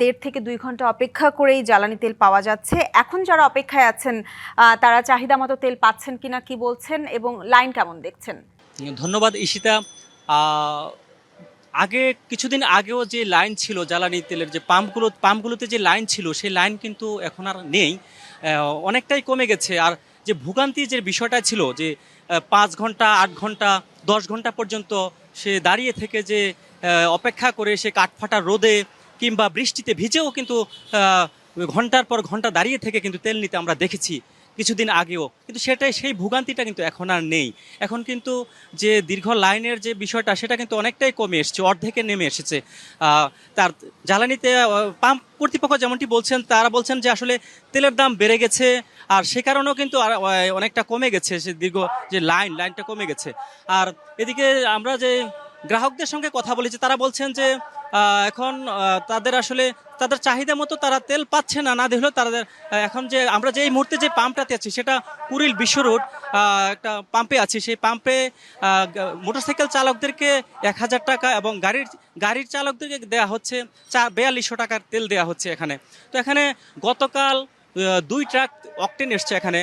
1.5 থেকে 2 ঘন্টা অপেক্ষা করেই জ্বালানি তেল পাওয়া যাচ্ছে। এখন যারা অপেক্ষায় আছেন তারা চাহিদা মতো তেল পাচ্ছেন কিনা কি বলছেন এবং লাইন কেমন দেখছেন? ধন্যবাদ ঈশিতা। আহ, আগে কিছুদিন আগেও যে লাইন ছিল জ্বালানি তেলের যে পাম্পগুলোতে যে লাইন ছিল সেই লাইন কিন্তু এখন আর নেই, অনেকটাই কমে গেছে। আর যে ভোগান্তি যে বিষয়টা ছিল যে 5 ঘন্টা 8 ঘন্টা 10 ঘন্টা পর্যন্ত সে দাঁড়িয়ে থেকে যে অপেক্ষা করে সে কাঠফাটা রোদে কিংবা বৃষ্টিতে ভিজেও কিন্তু আহ, ঘন্টার পর ঘন্টা দাঁড়িয়ে থেকে কিন্তু তেল নিতে আমরা দেখেছি কিছুদিন আগেও, কিন্তু সেই ভোগান্তিটা কিন্তু এখন আর নেই। এখন কিন্তু যে দীর্ঘ লাইনের যে বিষয়টা সেটা কিন্তু অনেকটাই কমে এসেছে, অর্ধেকে নেমে এসেছে। তার জ্বালানিতে পাম্প কর্তৃপক্ষ যেমনটি বলছেন, তারা বলছেন যে আসলে তেলের দাম বেড়ে গেছে আর সে কারণেও কিন্তু আর অনেকটা কমে গেছে, সে দীর্ঘ যে লাইনটা কমে গেছে। আর এদিকে আমরা যে গ্রাহকদের সঙ্গে কথা বলেছি তারা বলছেন যে এখন তাদের আসলে তাদের চাহিদা মতো তারা তেল পাচ্ছে না, না দিলেও তাদের এখন যে আমরা যে এই মুহূর্তে যে পাম্পটাতে আছি সেটা কুড়িল বিশ্ব রোড একটা পাম্পে আছি। সেই পাম্পে মোটরসাইকেল চালকদেরকে 1,000 টাকা এবং গাড়ির চালকদেরকে দেওয়া হচ্ছে 4200 টাকার তেল দেওয়া হচ্ছে এখানে। তো এখানে গতকাল 2 ট্রাক অকটেন এসছে এখানে।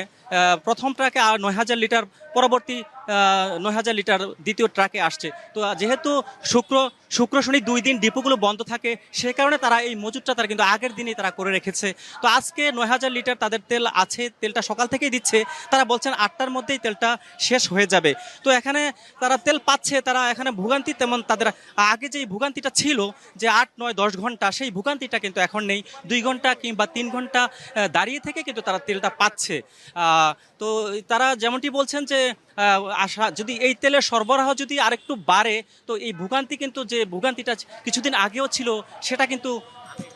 প্রথম ট্রাকে 9,000 লিটার, পরবর্তী 9,000 লিটার দ্বিতীয় ট্রাকে আসছে। তো যেহেতু শুক্র শনি 2 দিন ডিপোগুলো বন্ধ থাকে, সে কারণে তারা এই মজুতটা তারা কিন্তু আগের দিনেই তারা করে রেখেছে। তো আজকে 9,000 লিটার তাদের তেল আছে, তেলটা সকাল থেকেই দিচ্ছে। তারা বলছেন 8টার মধ্যেই তেলটা শেষ হয়ে যাবে। তো এখানে তারা তেল পাচ্ছে, তারা এখানে ভোগান্তি তেমন তাদের আগে যেই ভোগান্তিটা ছিল যে 8 9 10 ঘন্টা, সেই ভোগান্তিটা কিন্তু এখন নেই। 2 ঘন্টা কিংবা 3 ঘন্টা দাঁড়িয়ে থেকে কিন্তু তারা তেলটা পাচ্ছে। তো তারা যেমনটি বলছেন যে আশা যদি এই তেলের সরবরাহ যদি আরেকটু বাড়ে তো এই ভোগান্তি কিন্তু যে ভোগান্তিটা কিছুদিন আগেও ছিল সেটা কিন্তু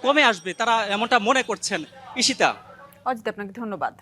কমে আসবে, তারা এমনটা মনে করছেন। ঈশিতা। অজিত, আপনাকে ধন্যবাদ।